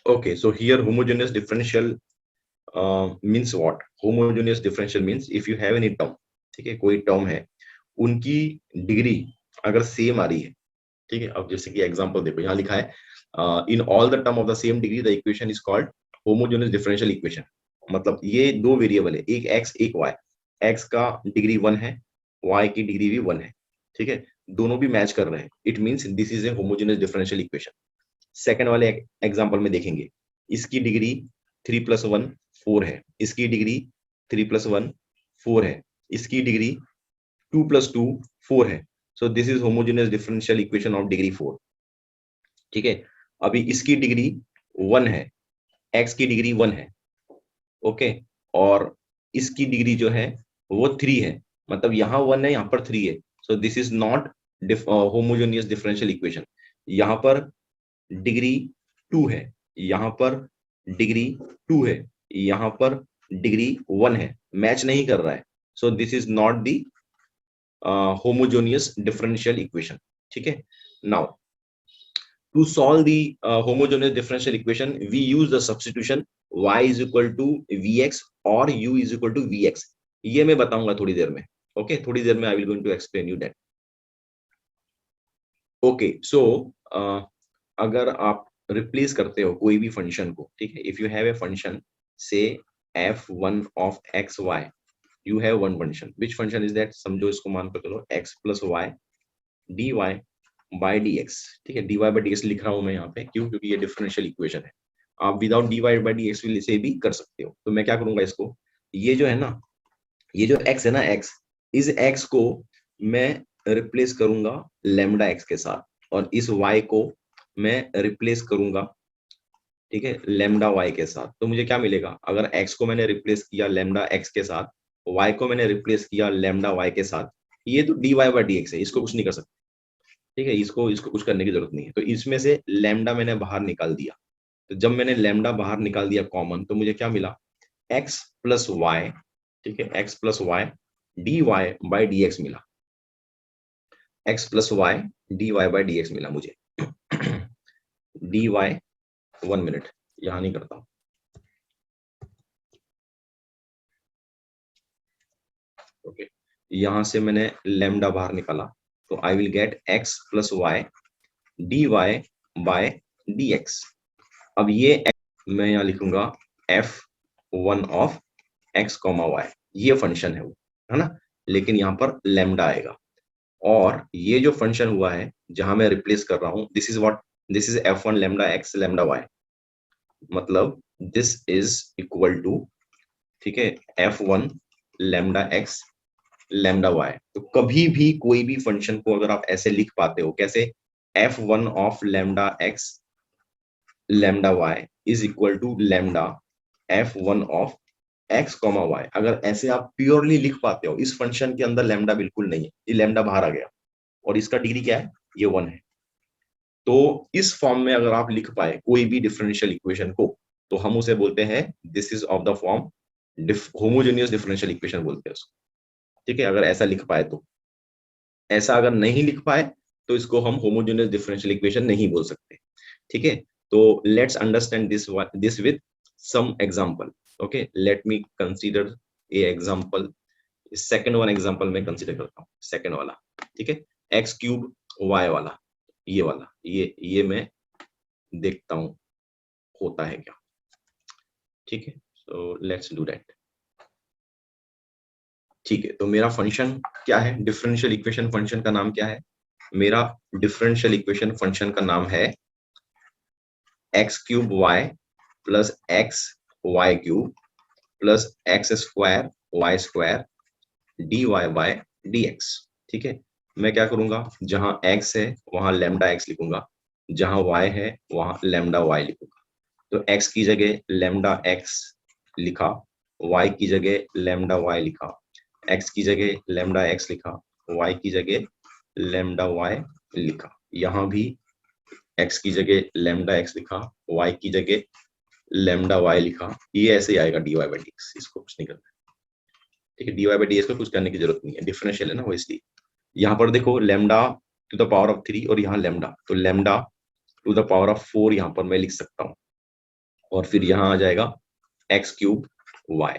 Okay, so here homogeneous differential means what? Homogeneous differential means if you have any term, ठीक है, कोई term है, उनकी degree अगर सेम आ रही है, ठीक है, अब जैसे कि एग्जांपल देखो यहाँ लिखा है in all the term of the same degree the equation is called homogeneous differential equation. मतलब ये दो वेरिएबल है, एक एक्स एक वाई, एक्स का डिग्री 1 है, वाई की डिग्री भी 1 है, ठीक है, दोनों भी मैच कर रहे हैं, it means this is a homogeneous differential equation. Second वाले एग्जांपल में देखेंगे, इसकी डिग्री 3 + 1 4 है, इसकी डिग्री 3 + 1 4 है, इसकी डिग्री 2 + 2 4 है। So this is homogeneous differential equation of degree 4, ठीक है। अभी इसकी डिग्री 1 है, एक्स की डिग्री 1 है, ओके, और इसकी डिग्री जो है वो 3 है, मतलब यहाँ 1 है, यहाँ पर 3 है। So this is not homogeneous differential equation. यहाँ पर डिग्री 2 है, यहाँ पर डिग्री 2 है, यहाँ पर डिग्री 1 है, मैच नहीं कर रहा है। So this is not the homogeneous differential equation, ठीक है। Now to solve the homogeneous differential equation we use the substitution y is equal to vx or u is equal to vx। ये मैं बताऊंगा थोड़ी देर में, ओके, थोड़ी देर में I will going to explain you that. Okay, so अगर आप रिप्लेस करते हो कोई भी फंक्शन को, ठीक है, if you have a function से f1 of x y, you have one function, which function is that? समझो इसको मान कर चलो x plus y dy by dx, ठीक है, dy by dx लिख रहा हूं मैं यहाँ पे, क्यों? क्योंकि ये डिफरेंशियल इक्वेशन है। आप विदाउट dy by dx से भी कर सकते हो। तो मैं क्या करूंगा, इसको, ये जो है ना, ये जो x है ना, x, इस x को मैं रिप्लेस करूंगा लैम्डा x के साथ, और इस y को मैं रिप्लेस करूंगा, ठीक है, लैम्डा y के साथ। तो मुझे क्या मिलेगा, अगर x को मैंने रिप्लेस किया लैम्डा x के साथ, y को मैंने रिप्लेस किया लैम्डा y के साथ, ये तो dy by dx है, इसको कुछ नहीं कर सकते, ठीक है, इसको इसको कुछ करने की जरूरत नहीं है। तो इसमें से लैम्डा मैंने बाहर निकाल दिया। तो जब मैंने लैम्डा बाहर निकाल दिया कॉमन, तो मुझे क्या मिला, x plus y, ठीक है, x plus y dy by dx मिला, x plus y dy by dx मिला मुझे। dy 1 मिनट यहां नहीं करता हूं, ओके, यहां से मैंने लैम्डा बाहर निकाला, तो I will get x plus y dy by dx। अब ये मैं यहाँ लिखूंगा f1 of x, y, ये फंक्शन है वो, है ना, लेकिन यहाँ पर लैम्डा आएगा। और ये जो फंक्शन हुआ है जहां मैं रिप्लेस कर रहा हूं, this is what, this is f1 lambda x lambda y, मतलब दिस इज इक्वल टू, ठीक है, f1 lambda x lambda y। तो कभी भी कोई भी फंक्शन को अगर आप ऐसे लिख पाते हो, कैसे, f1 of lambda x lambda y is equal to lambda f1 of x, y। अगर ऐसे आप प्योरली लिख पाते हो, इस फंक्शन के अंदर लैम्डा बिल्कुल नहीं है, ये लैम्डा बाहर आ गया, और इसका डिग्री क्या है, ये 1 है। तो इस फॉर्म में अगर आप लिख पाए कोई भी डिफरेंशियल इक्वेशन को, तो हम उसे बोलते हैं this is of the form homogeneous differential equation बोलते हैं उसको, ठीक है, अगर ऐसा लिख पाए तो। ऐसा अगर नहीं लिख पाए तो इसको हम होमोजेनियस डिफरेंशियल इक्वेशन नहीं बोल सकते, ठीक है। तो let's understand this with some example, okay, let me consider a example. Second one example में कंसीडर करता हूँ, सेकंड वाला, ठीक है, x³ y वाला, ये वाला, ये मैं देखता हूँ होता है क्या, ठीक है। सो लेट्स डू दैट, ठीक है। तो मेरा फंक्शन क्या है, डिफरेंशियल इक्वेशन फंक्शन का नाम क्या है, मेरा डिफरेंशियल इक्वेशन फंक्शन का नाम है x³ y plus x y³ plus x² y² dy by dx, ठीक है। मैं क्या करूंगा, जहां x है वहां लैम्डा x लिखूंगा, जहां y है वहां लैम्डा y लिखूंगा। तो x की जगह लैम्डा x लिखा, y की जगह लैम्डा y लिखा, x की जगह लैम्डा x लिखा, y की जगह लैम्डा y लिखा, यहाँ भी x की जगह लैम्डा x लिखा, y की जगह लैम्डा y लिखा। ये ऐसे ही आएगा dy by dx, इसको कुछ नहीं करना, ठीक है, dy by dx को कुछ करने की जरूरत नहीं है, डिफरेंशियल है ना वो, इसलिए। यहाँ पर देखो lambda to the power of 3 और यहाँ लैम्डा, तो lambda to the power of 4 यहाँ पर मैं लिख सकता हूँ, और फिर यहाँ आ जाएगा एक्स क्यूब वाई।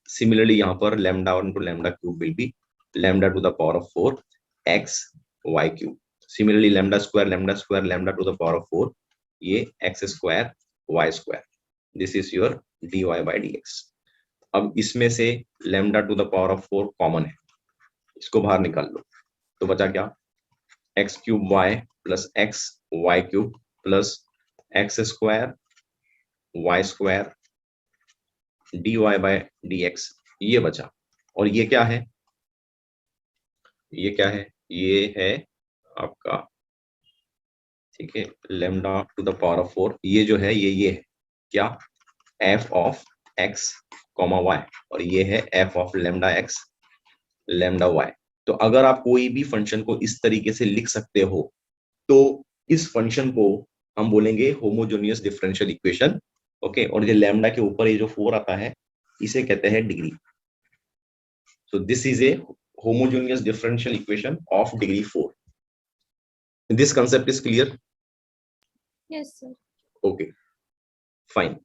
सिमिलरली यहाँ पर lambda into lambda cube will be lambda to the power of 4 x y cube. Similarly lambda to the power of 4 ये x square y square. This is your d y by d x. अब इसमें से lambda to the power of 4 common है, इसको बाहर निकाल लो, तो बचा क्या, x cube y plus x y cube plus x square y square D y by d x, ये बचा। और ये क्या है, ये क्या है, ये है आपका, ठीक है, lambda to the power of 4, ये जो है ये है क्या, f of x comma y, और ये है f of lambda x lambda y. तो अगर आप कोई भी फंक्शन को इस तरीके से लिख सकते हो तो इस फंक्शन को हम बोलेंगे होमोजेनियस डिफरेंशियल इक्वेशन। ओके, और ये लैम्डा के ऊपर ये जो 4 आता है इसे कहते हैं degree. So this is a homogeneous differential equation of degree 4. This concept is clear? Yes, sir. Okay, fine.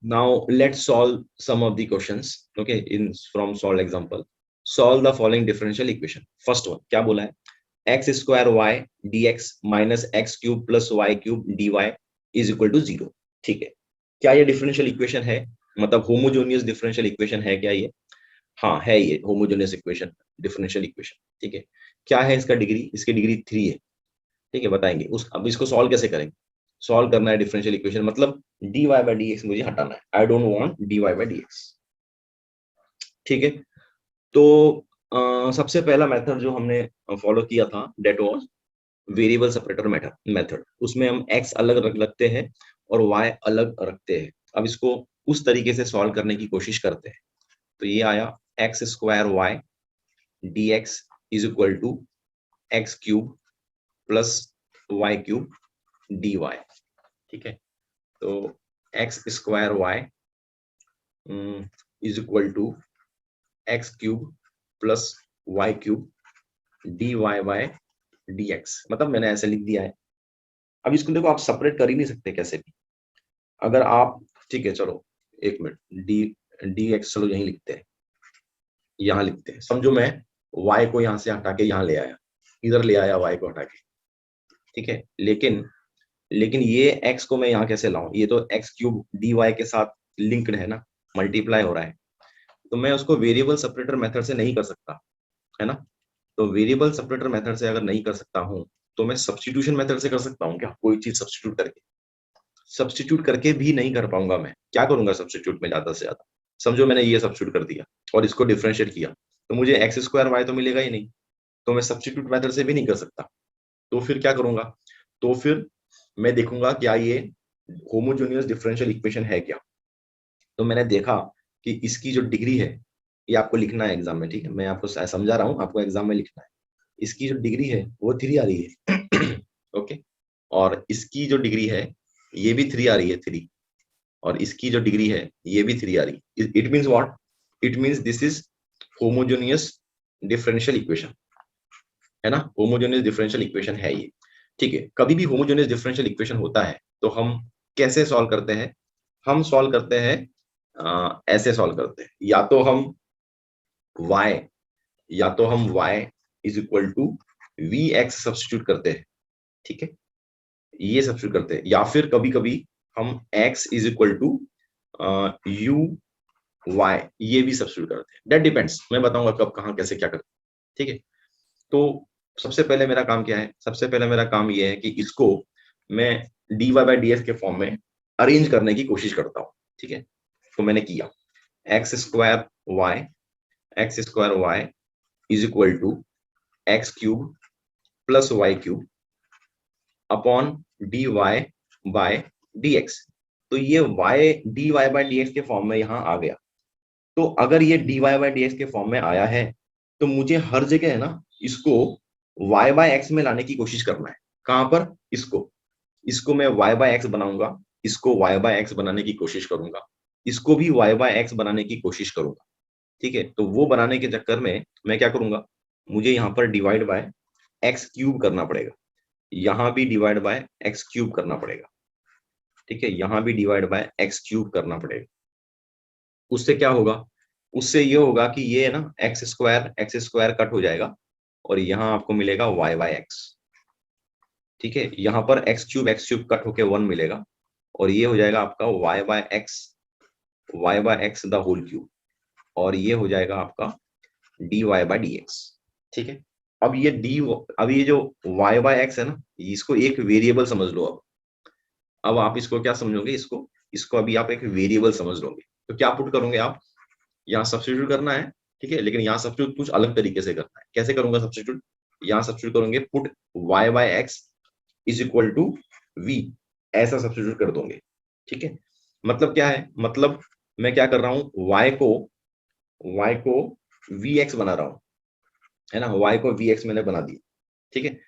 Now let's solve some of the questions. Okay, from solved example. Solve the following differential equation. First one, क्या बोला है, x square y dx minus x cube plus y cube dy is equal to 0. ठीक है, क्या ये differential equation है, मतलब homogeneous differential equation है क्या ये? हाँ है, ये होमोजेनियस इक्वेशन डिफरेंशियल इक्वेशन। ठीक है, क्या है इसका डिग्री, इसकी डिग्री 3 है। ठीक है, बताएंगे उस, अब इसको सॉल्व कैसे करेंगे, सॉल्व करना है डिफरेंशियल इक्वेशन, मतलब dy बाय dx मुझे हटाना है, I don't want dy by dx। ठीक है, तो सबसे पहला मेथड जो हमने फॉलो किया था that was variable separator method. उसमें हम x अलग रखते हैं और y अलग रखते हैं। अब इसको उस तरीके से सॉल्व करने की कोशिश करते हैं। तो ये आया x square y d x is equal to x cube plus y cube d y. ठीक है, तो x square y is equal to x cube plus y cube d y by d x, मतलब मैंने ऐसे लिख दिया है। अब इसको देखो, आप सेपरेट कर ही नहीं सकते कैसे भी, अगर आप, ठीक है चलो एक मिनट, डी एक्स चलो यहीं लिखते हैं, यहाँ लिखते हैं। समझो मैं y को यहाँ से हटा के यहाँ ले आया, इधर ले आया y को हटा के, ठीक है, लेकिन ये x को मैं यहाँ कैसे लाऊं, ये तो एक्स क्यूब डी वाई के साथ लिंक्ड है ना, मल्टीप्लाई हो रहा है, तो मैं उसको वेरिएबल सेपरेटर मेथड से नहीं कर सकता, है ना। तो वेरिएबल सेपरेटर मेथड से अगर नहीं कर सकता हूँ तो मैं सब्स्टिट्यूशन मेथड से कर सकता हूँ क्या, कोई चीज सब्स्टिट्यूट करके? सब्स्टिट्यूट करके भी नहीं कर पाऊंगा। मैं क्या करूंगा सब्स्टिट्यूट में, ज्यादा से ज्यादा समझो मैंने ये सब्स्टिट्यूट कर दिया और इसको डिफरेंशिएट किया, तो मुझे एक्स स्क्वायर वाई तो मिलेगा ही नहीं, तो मैं सब्स्टिट्यूट मेथड से भी नहीं कर सकता। तो फिर क्या करूंगा, तो फिर मैं देखूंगा क्या ये होमोजेनियस डिफरेंशियल इक्वेशन है क्या। तो मैंने देखा कि इसकी जो डिग्री है, ये आपको लिखना है एग्जाम में, ठीक है, मैं आपको समझा रहा हूँ, आपको एग्जाम में लिखना है। इसकी जो डिग्री है वो 3 आ रही है ओके, और इसकी जो डिग्री है ये भी 3 आ रही है, 3, और इसकी जो डिग्री है ये भी 3 आ रही है। It means what, it means this is homogeneous differential equation, है ना, होमोजेनियस डिफरेंशियल इक्वेशन है ये। ठीक है, कभी भी होमोजेनियस डिफरेंशियल इक्वेशन होता है तो हम कैसे सॉल्व करते हैं, हम सॉल्व करते हैं ऐसे सॉल्व करते हैं, या तो हम y is equal to v x substitute करते हैं, ठीक है, ये सब्स्टिट्यूट करते हैं, या फिर कभी कभी हम x is equal to u y ये भी सब्स्टिट्यूट करते हैं, दैट डिपेंड्स, मैं बताऊंगा कब कहाँ कैसे क्या करते हैं। ठीक है, तो सबसे पहले मेरा काम क्या है, सबसे पहले मेरा काम ये है कि इसको मैं dy बाई डी एक्स के फॉर्म में अरेंज करने की कोशिश करता हूँ। ठीक है, तो मैंने किया x square y is equal to x cube plus y cube upon d y by d x. तो ये y dy by d x के फॉर्म में यहाँ आ गया। तो अगर ये dy बाय डी एक्स के फॉर्म में आया है तो मुझे हर जगह है ना इसको y बाय एक्स में लाने की कोशिश करना है। कहां पर, इसको मैं y बाय एक्स बनाऊंगा, इसको y बाय एक्स बनाने की कोशिश करूंगा, इसको भी y बाय एक्स बनाने की कोशिश करूंगा। ठीक है, तो वो बनाने के चक्कर में मैं क्या करूंगा, मुझे यहाँ पर डिवाइड बाय एक्स क्यूब करना पड़ेगा, यहाँ भी डिवाइड बाय एक्स क्यूब करना पड़ेगा। ठीक है, यहाँ भी डिवाइड बाय एक्स क्यूब करना पड़ेगा। उससे क्या होगा, उससे ये होगा कि ये ना एक्स स्क्वायर कट हो जाएगा और यहाँ आपको मिलेगा वाई बाय एक्स। ठीक है, यहाँ पर एक्स क्यूब कट होके 1 मिलेगा और ये हो जाएगा आपका y by x the whole cube, और ये हो जाएगा आपका d y by d x. ठीक है, अब ये जो वाई बाय एक्स है ना, इसको एक वेरिएबल समझ लो। अब आप इसको क्या समझोगे, इसको इसको अभी आप एक वेरिएबल समझ लोगे। तो क्या पुट करोगे आप, यहाँ सब्स्टिट्यूट करना है। ठीक है, लेकिन यहाँ सब्स्टिट्यूट कुछ अलग तरीके से करना है। कैसे करूंगा सब्स्टिट्यूट, यहाँ सब्स्टिट्यूट करोगे put y by x is equal to v, ऐसा सब्स्टिट्यूट कर दोगे। ठीक है, मतलब क्या है, मतलब मैं क्या कर रहा हूँ, y को vx बना रहा हूँ, है ना, y को vx मैंने बना दिया। ठीक है,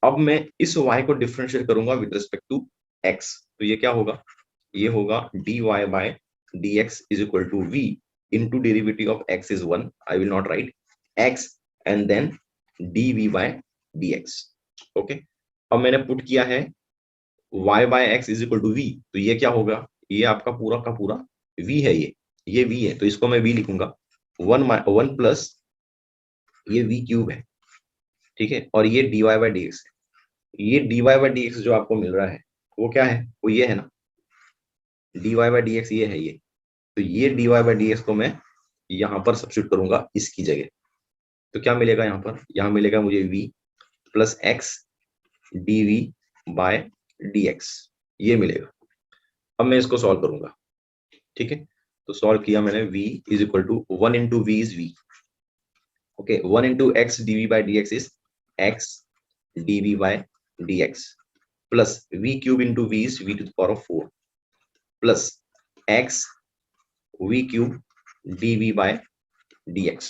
अब मैं इस y को डिफरेंशिएट करूंगा विद रिस्पेक्ट टू x, तो ये क्या होगा, ये होगा dy by dx is equal to v into derivative of x is 1, I will not write x and then dv by dx। Okay, अब मैंने पुट किया है y bye x is equal to v, तो ये क्या होगा, ये आपका पूरा का पूरा v है, ये v है, तो इसको मैं v लिखूंगा 1 प्लस ये v क्यूब है। ठीक है, और ये dy बाय dx है। ये dy बाय dx जो आपको मिल रहा है वो क्या है, वो ये है ना, dy बाय dx ये है ये, तो ये dy बाय dx को मैं यहाँ पर सब्स्टिट्यूट करूंगा इसकी जगह, तो क्या मिलेगा यहाँ पर, यहाँ मिलेगा मुझे v plus x dv by dx, ये मिलेगा। अब मैं इसको सॉल्व करूंगा। ठीक है, तो सॉल्व किया मैंने, v is equal to 1 into v is v। Okay, 1 into x dv by dx is x dv by dx plus v cube into v is v to the power of 4 plus x v cube dv by dx।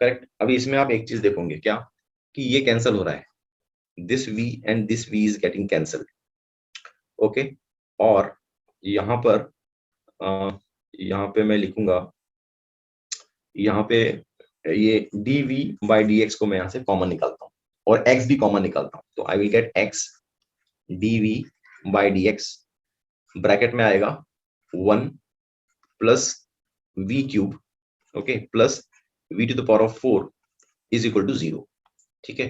Correct, अभी इसमें आप एक चीज देखोगे क्या, कि ये cancel हो रहा है, this v and this v is getting cancelled. Okay, और यहाँ पर यहाँ पे मैं लिखूंगा, यहाँ पे ये dv बाय dx को मैं यहाँ से कॉमन निकालता हूँ और x भी कॉमन निकालता हूँ, तो I will get x dv by dx, bracket में आएगा 1 plus v cube, okay, plus v to the power of 4 is equal to 0। ठीक है,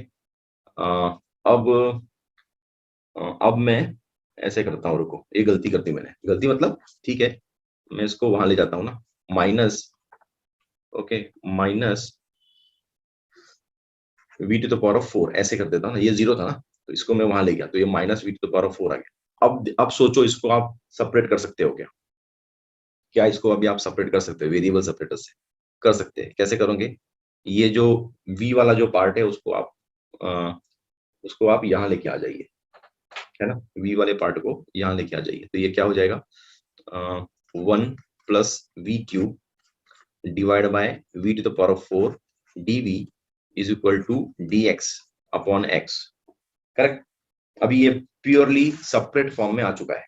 अब मैं ऐसे करता हूँ, रुको, ये गलती कर दी मैंने, गलती मतलब ठीक है, मैं इसको वहां ले जाता हूँ ना, minus, okay, minus v to the power of 4 ऐसे कर देता हूँ ना, ये 0 था ना, तो इसको मैं वहां ले गया, तो ये minus v to the power of 4 आ गया। अब सोचो, इसको आप सेपरेट कर सकते हो क्या, क्या इसको अभी आप सेपरेट कर सकते हो, वेरिएबल सेपरेटर से कर सकते हैं। कैसे करोगे, ये जो v वाला जो पार्ट है उसको आप यहाँ लेके आ जाइए, है ना, v वाले पार्ट को यहाँ लेके आ जाइए, तो ये क्या हो जाएगा, 1 plus v cube divide by v to the power of 4 dv is equal to dx upon x। Correct, अभी ये प्योरली सेपरेट फॉर्म में आ चुका है।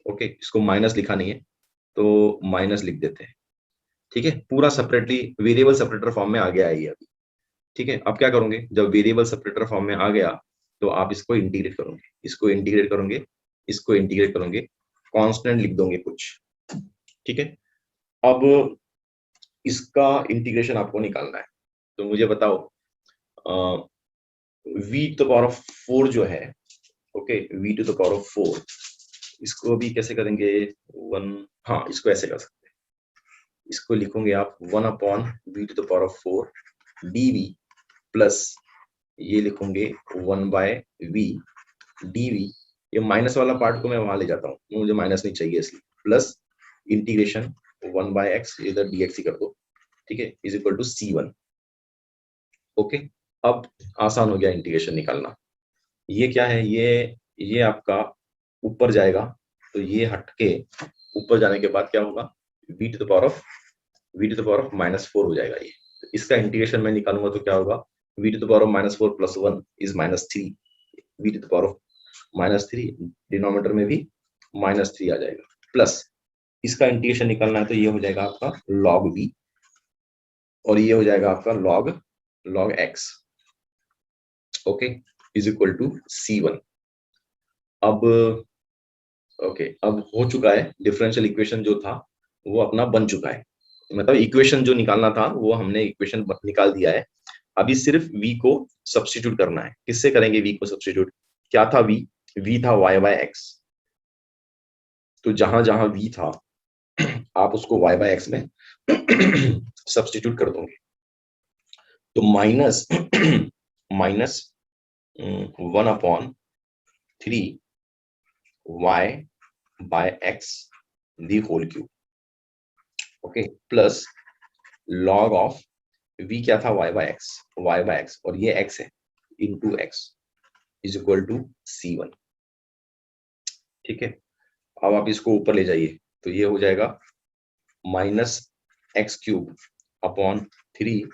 ओके, इसको माइनस लिखा नहीं है तो माइनस लिख देते हैं। ठीक है, पूरा सेपरेटली वेरिएबल सेपरेटर फॉर्म में आ गया है ये अभी। ठीक है, अब क्या करोगे, जब वेरिएबल सेपरेटर फॉर्म में आ गया तो आप इसको इंटीग्रेट करोगे, इसको इंटीग्रेट करोगे, इसको इंटीग्रेट करोगे, कांस्टेंट लिख दोगे कुछ। ठीक है, अब इसका इंटीग्रेशन आपको निकालना है, तो मुझे बताओ v to the power of 4 जो है, okay, v to the power of 4, इसको भी कैसे करेंगे, 1, हाँ, इसको ऐसे कर सकते हैं, इसको लिखोगे आप 1 upon v to the power of 4 dv plus ये लिखोगे 1 बाय v dv, ये माइनस वाला पार्ट को मैं वहां ले जाता हूँ, मुझे माइनस नहीं चाहिए इसलिए, प्लस इंटीग्रेशन 1 बाय x, इधर dx ही कर दो। ठीक है, is equal to c1। Okay, अब आसान हो गया इंटीग्रेशन निकालना। ये क्या है, ये आपका ऊपर जाएगा, तो ये हटके ऊपर जाने के बाद क्या होगा, v to the power of -4 हो जाएगा ये। तो इसका इंटीग्रेशन मैं निकालूंगा तो क्या होगा, v to the power of -4 plus 1 is -3, v to the power of -3, denominator में भी -3 आ जाएगा, प्लस इसका इंटीग्रेशन निकालना है तो ये हो जाएगा आपका log v, और ये हो जाएगा आपका log x, okay, is equal to c1। अब ओके, अब हो चुका है, डिफरेंशियल इक्वेशन जो था वो अपना बन चुका है, मतलब इक्वेशन जो निकालना था वो हमने इक्वेशन निकाल दिया है। अभी सिर्फ v को सब्स्टिट्यूट करना है। किससे करेंगे v को सब्स्टिट्यूट? क्या था v? v था y बाय एक्स। तो जहां जहां v था आप उसको y बाय एक्स में सब्स्टिट्यूट कर दोगे। तो minus minus 1/3 y bye x the whole cube, okay, plus log of v क्या था? y बाय एक्स और ये x है, into x is equal to c1। ठीक है, अब आप इसको ऊपर ले जाइए तो ये हो जाएगा minus x cube upon 3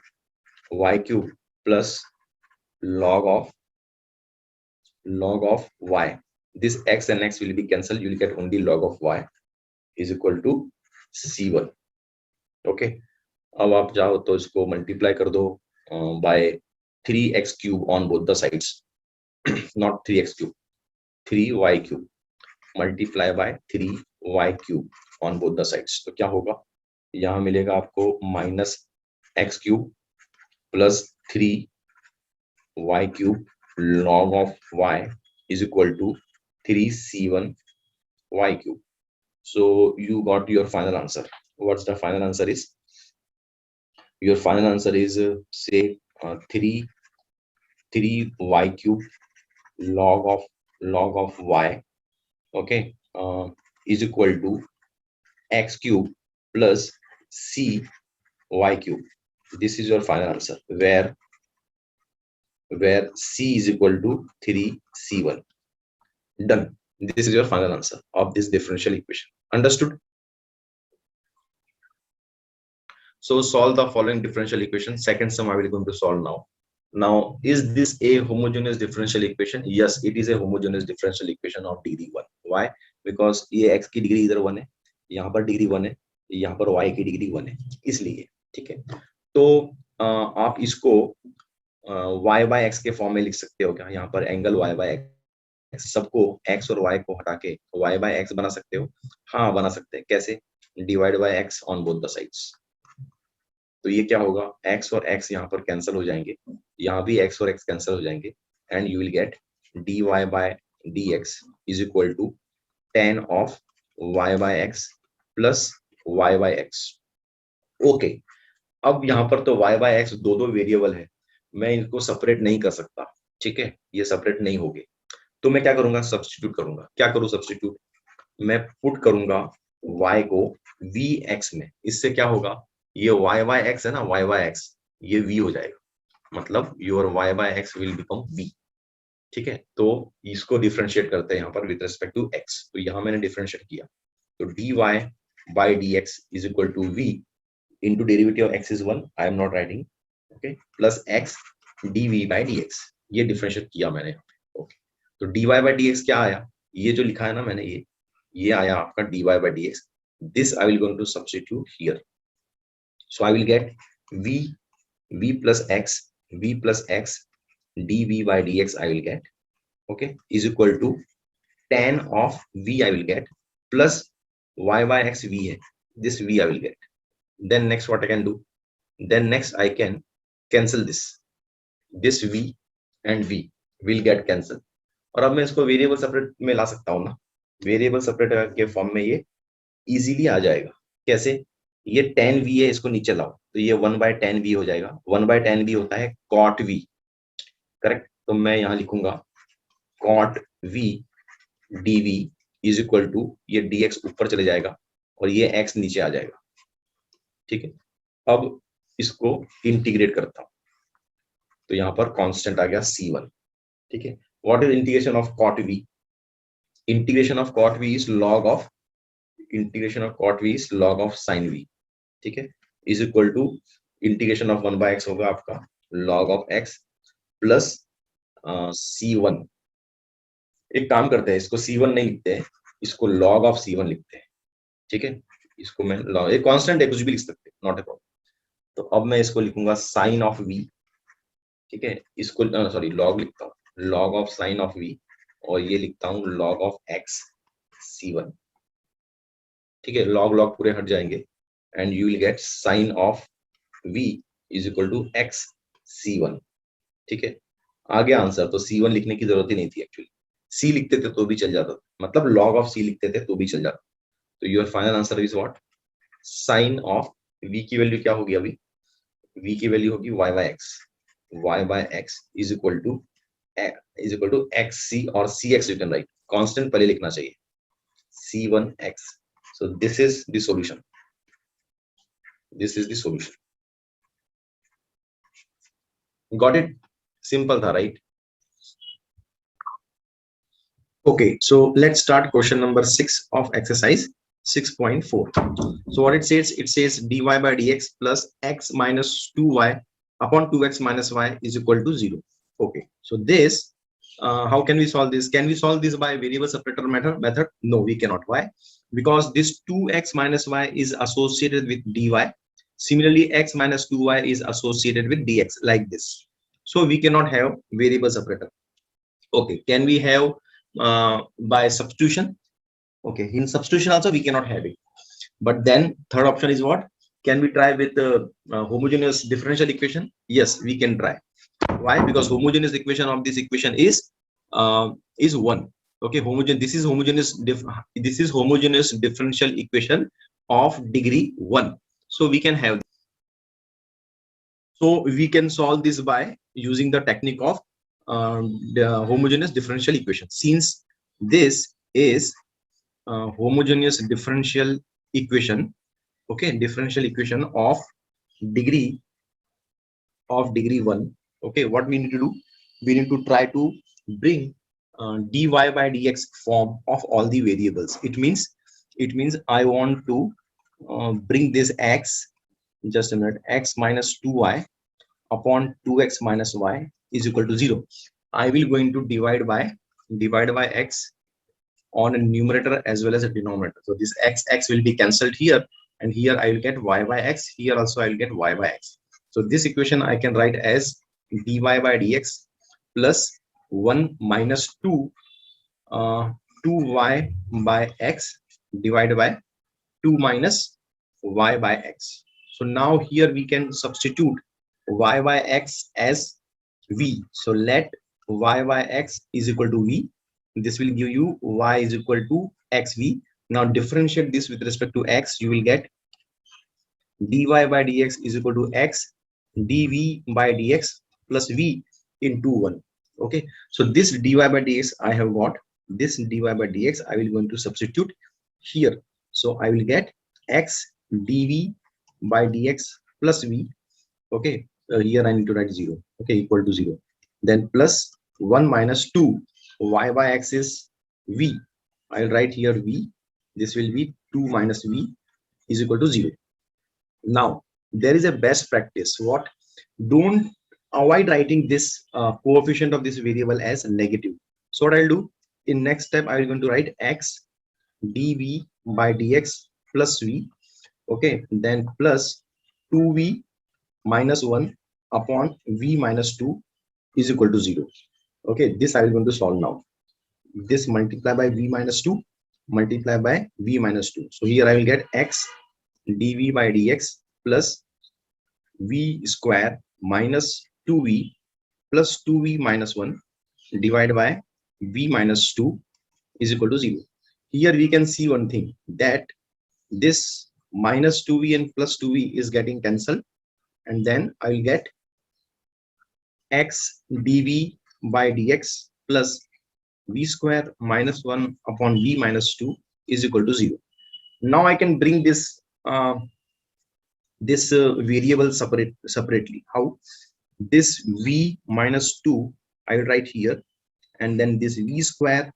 y³ plus log of y. This x and x will be cancelled, you will get only log of y is equal to c1। Okay, अब आप जाओ तो इसको मल्टीप्लाई कर दो by 3x³ on both the sides, not 3x³ 3y³ multiply by 3y³ on both the sides. तो क्या होगा, यहाँ मिलेगा आपको minus x³ plus 3y³ log of y is equal to 3c1y³। So you got your final answer. What's the final answer is? Your final answer is say 3y³ log of y, okay, is equal to x³ plus cy³. This is your final answer, where c is equal to 3c1. Done. This is your final answer of this differential equation. Understood? So solve the following differential equation. Second sum I will going to solve now. Now, is this a homogeneous differential equation? Yes, it is a homogeneous differential equation of degree 1. Why? Because ये x की degree इधर 1 है, यहाँ पर degree 1 है, यहाँ पर y की डिग्री 1 है, इसलिए। ठीक है, तो आप इसको y बाय एक्स के फॉर्म में लिख सकते हो क्या? यहाँ पर एंगल y बाय एक्स, सबको x और y को हटा के y बाय एक्स बना सकते हो? हाँ, बना सकते हैं। कैसे? Divide by x on both the sides. तो ये क्या होगा, x और x यहाँ पर कैंसिल हो जाएंगे, यहाँ भी x और x कैंसिल हो जाएंगे, and you will get dy by dx is equal to tan of y bye x plus y bye x. Okay, अब यहाँ पर तो y बाय एक्स दो वेरिएबल है, मैं इनको सेपरेट नहीं कर सकता। ठीक है, ये सेपरेट नहीं होंगे, तो मैं क्या करूंगा, सब्स्टिट्यूट करूंगा। क्या करूं सब्स्टिट्यूट? मैं पुट करूंगा y को vx में। इससे क्या होगा, ये y बाय एक्स है ना, y बाय एक्स, ये v हो जाएगा, मतलब your y bye x will become v। ठीक है, तो इसको डिफरेंशिएट करते हैं यहाँ पर विद रिस्पेक्ट टू x। तो यहाँ मैंने डिफरेंशिएट किया, तो dy by dx is equal to v into derivative of x is 1, I am not writing, okay, plus x dv by dx, ये डिफरेंशिएट किया मैंने। ओके, तो dy by dx क्या आया, ये जो लिखा है ना मैंने, ये आया आपका dy by dx। this I will going to substitute here, so I will get v plus x dv by dx I will get, okay, is equal to tan of v I will get plus y by x v है, this v I will get। then next what I can do, then next I can cancel this v and v will get cancel। और अब मैं इसको variable separate में ला सकता हूँ ना, variable separate के फॉर्म में ये इजीली आ जाएगा। कैसे? ये tan v है, इसको नीचे लाओ तो ये 1/tan v हो जाएगा। 1/tan v होता है cot v, करेक्ट? तो मैं यहाँ लिखूंगा cot v dv is equal to, ये dx ऊपर चले जाएगा और ये x नीचे आ जाएगा। ठीक है, अब इसको इंटीग्रेट करता हूं, तो यहाँ पर कांस्टेंट आ गया c1। ठीक है, what is integration of cot v? Integration of cot v is log of, integration of cot v is log of sin v। ठीक है, is equal to integration of 1/x होगा आपका log of x plus c1। एक काम करते हैं, इसको c1 नहीं लिखते हैं, इसको log ऑफ c1 लिखते हैं। ठीक है, इसको मैं log, एक कांस्टेंट है, कुछ भी लिख सकते हैं, नॉट ए प्रॉब्लम। तो अब मैं इसको लिखूंगा साइन ऑफ v। ठीक है, इसको सॉरी लॉग लिखता हूँ, log of sine of v, और ये लिखता हूँ log ऑफ x c1, ठीक है, log log पूरे हट जाएंगे and you will get sin of v is equal to x c1, ठीक है। आ गया आंसर, तो c1 लिखने की जरूरत ही नहीं थी एक्चुअली, c लिखते थे तो भी चल जाता, मतलब log of c लिखते थे तो भी चल जाता। तो your final answer is what, sine of v की वैल्यू क्या होगी, अभी v की वैल्यू होगी y by x is equal to x c, और c x you can write, constant पहले लिखना चाहिए, c1x। so this is the solution, this is the solution, got it, simple tha, right? Okay, so let's start question number 6 of exercise 6.4. so what it says dy by dx plus x minus 2y upon 2x minus y is equal to 0. Okay, so this how can we solve this? Can we solve this by variable separator method? No, we cannot. Why? Because this 2x minus y is associated with dy. Similarly, x minus 2y is associated with dx, like this. So we cannot have variable separator. Okay, can we have by substitution? Okay, in substitution also we cannot have it. But then third option is what? Can we try with homogeneous differential equation? Yes, we can try. Why? Because homogeneous equation of this equation is 1. Okay, this is homogeneous differential equation of degree 1. So we can have, so we can solve this by using the technique of the homogeneous differential equation. Since this is homogeneous differential equation, okay, differential equation of degree 1. Okay, what we need to do, we need to try to bring dy by dx form of all the variables. It means I want to bring this x, just a minute, x minus 2y upon 2x minus y is equal to 0. I will going to divide by x on a numerator as well as a denominator. So this x will be cancelled here, and here I will get y by x, here also I will get y by x. So this equation I can write as dy by dx plus 1 minus 2 2y by x divided by 2 minus y by x. So now here we can substitute y by x as v. So let y by x is equal to v. This will give you y is equal to xv. Now differentiate this with respect to x. You will get dy by dx is equal to x dv by dx plus v into 1. Okay, so this dy by dx I have got, this dy by dx I will going to substitute here. So I will get x dv by dx plus v. Okay, here I need to write 0. Okay, equal to 0. Then plus 1 minus 2 y by x is v. I'll write here v. This will be 2 minus v is equal to 0. Now there is a best practice. What? Don't avoid writing this coefficient of this variable as negative. So what I'll do, in next step I will going to write x dv by dx plus v. Okay, then plus 2v minus 1 upon v minus 2 is equal to 0. Okay, this I will going to solve now. This multiply by v minus 2 multiply by v minus 2. So here I will get x dv by dx plus v square minus 2v plus 2v minus 1 divided by v minus 2 is equal to 0. Here we can see one thing, that this minus 2v and plus 2v is getting cancelled, and then I will get x dv by dx plus v square minus 1 upon v minus 2 is equal to 0. Now I can bring this variable separately. How? This v minus 2 I will write here, and then this v square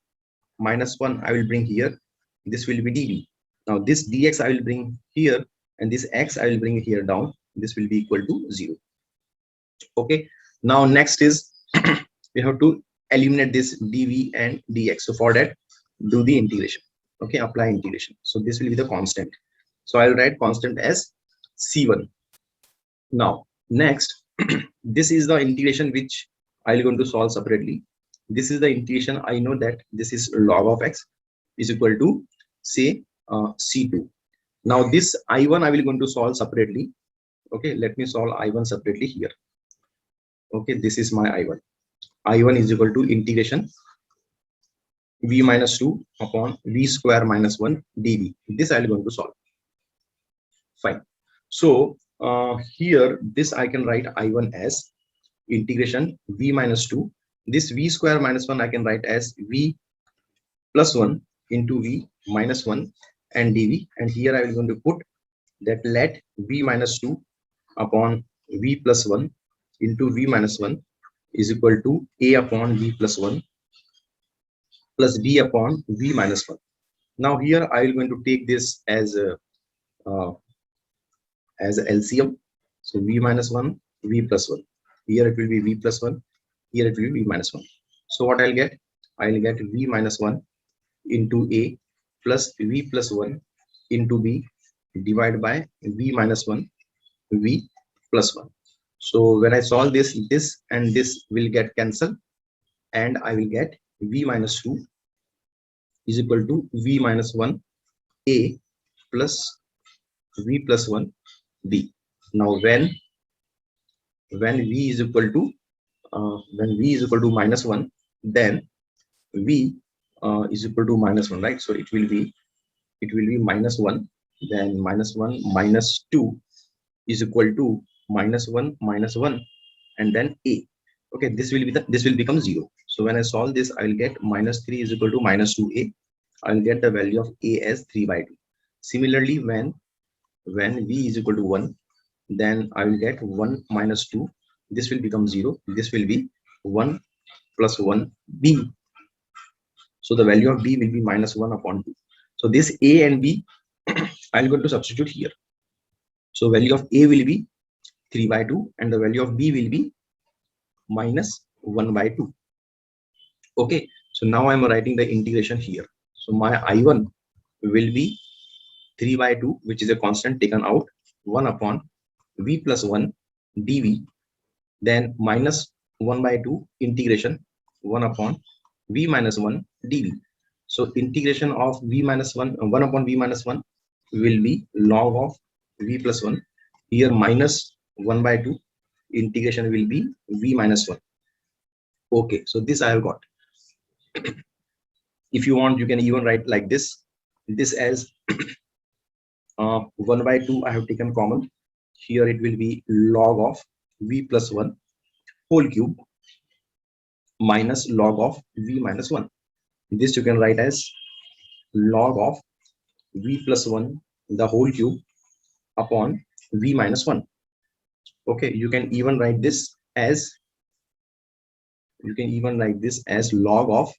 minus 1 I will bring here. This will be dv. Now this dx I will bring here, and this x I will bring here down. This will be equal to 0. Okay, now next is we have to eliminate this dv and dx. So for that, do the integration. Okay, apply integration. So this will be the constant. So I'll write constant as c1. Now next, this is the integration which I'll going to solve separately. This is the integration. I know that this is log of x. is equal to say C2. Now this I1 I will going to solve separately. Okay, let me solve I1 separately here. Okay, this is my I1. I1 is equal to integration v minus 2 upon v square minus 1 dv. This I am going to solve. Fine. So here this I can write I1 as integration v minus 2. This v square minus 1 I can write as v plus 1 into v minus 1 and dv. And here I will going to put that let v minus 2 upon v plus 1 into v minus 1 is equal to a upon v plus 1 plus b upon v minus 1. Now here I will going to take this as a LCM. So v minus 1, v plus 1. Here it will be v plus 1. Here it will be v minus 1. So what I'll get? I'll get v minus 1 into a plus v plus 1 into b divided by v minus 1 v plus 1. So when I solve this, this and this will get cancelled, and I will get v minus 2 is equal to v minus 1 a plus v plus 1 b. Now when v is equal to minus 1, then v is equal to minus 1, right? So it will be minus 1, then minus 1 minus 2 is equal to minus 1 minus 1, and then a. Okay, this will become 0. So when I solve this, I will get minus 3 is equal to minus 2a. I will get the value of a as 3 by 2. Similarly, when v is equal to 1, then I will get 1 minus 2. This will become 0. This will be 1 plus 1 b. So the value of b will be minus 1 upon 2. So this a and b I'm going to substitute here. So value of a will be 3 by 2 and the value of b will be minus 1 by 2. Okay, so now I'm writing the integration here. So my I1 will be 3 by 2, which is a constant taken out, 1 upon v plus 1 dv, then minus 1 by 2 integration 1 upon v minus 1 dv. So integration of v minus 1 upon v minus 1 will be log of v plus 1. Here minus 1 by 2 integration will be v minus 1. Okay, so this I have got. If you want, you can even write like this as 1 by 2 I have taken common. Here it will be log of v plus 1 whole cube minus log of v minus 1. This you can write as log of v plus 1 the whole cube upon v minus 1. Okay, you can even write this as log of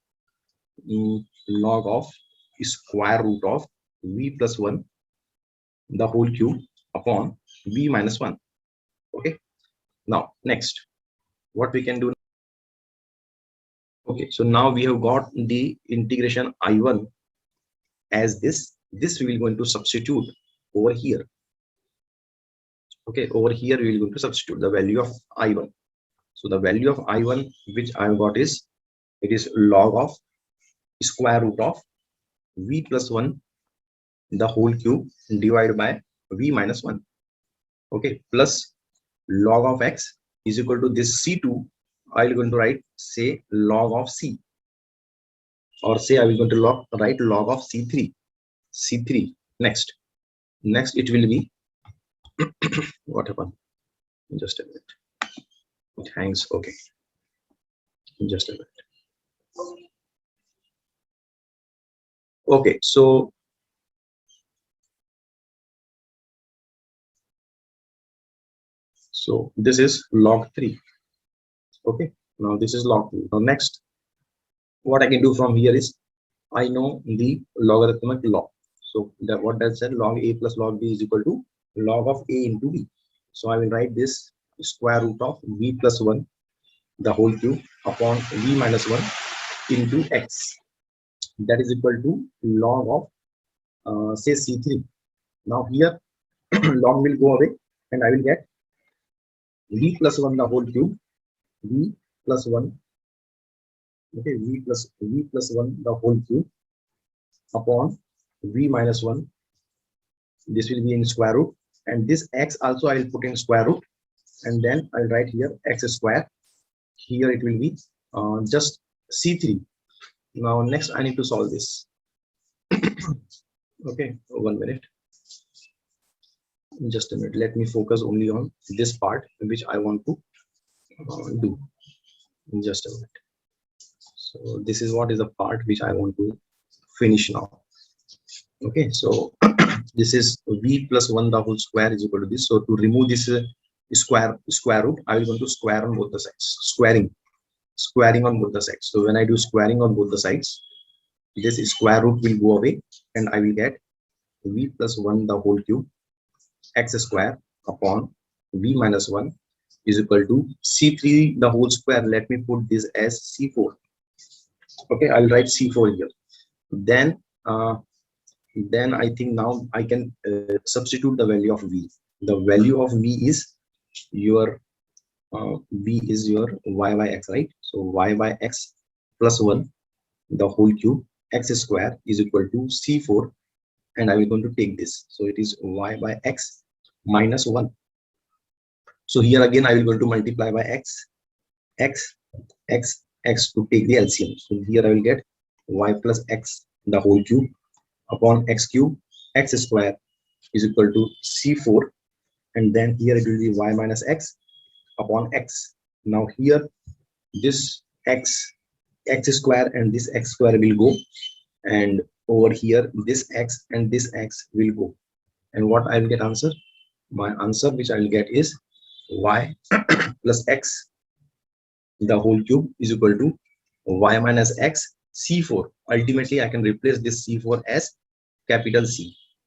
square root of v plus 1 the whole cube upon v minus 1. Okay, now next what we can do. Okay, so now we have got the integration I1 as this we will going to substitute over here. Okay, over here we will going to substitute the value of I1. So the value of I1 which I have got is, it is log of square root of v plus 1 the whole cube divided by v minus 1. Okay, plus log of x is equal to this C2. I will going to write say log of C, or say I will going to write log of C3. Next it will be what happened? Just a minute. It hangs. Okay, just a minute. Okay, so this is log 3. Okay, now this is log 2. Now next what I can do from here is, I know the logarithmic law. So that what that said, log a plus log b is equal to log of a into b. So I will write this square root of v plus 1 the whole cube upon v minus 1 into x, that is equal to log of say C3. Now here log will go away and I will get v plus 1 the whole cube, v plus 1, okay, v plus 1 the whole cube upon v minus 1. This will be in square root, and this x also I will put in square root, and then I'll write here x square. Here it will be just c3. Now next I need to solve this. Okay, 1 minute. Just a minute. Let me focus only on this part which I want to do. Just a minute. So this is what is the part which I want to finish now. Okay, so this is v plus 1 the whole square is equal to this. So to remove this square root, I will going to square on both the sides. Squaring on both the sides. So when I do squaring on both the sides, this square root will go away, and I will get v plus 1 the whole cube x square upon v minus 1 is equal to c3 the whole square. Let me put this as c4. Okay, I'll write c4 here. Then I think now I can substitute the value of v. The value of v is your y by x, right? So y by x plus 1 the whole cube x square is equal to c4, and I will going to take this. So it is y by x minus 1. So here again I will going to multiply by x to take the LCM. So here I will get y plus x the whole cube upon x cube x square is equal to c4, and then here it will be y minus x upon x. Now here this x square and this x square will go, and over here this x and this x will go, and what I will get answer? My answer which I will get is y plus x the whole cube is equal to y minus x c4. Ultimately I can replace this c4 as capital C.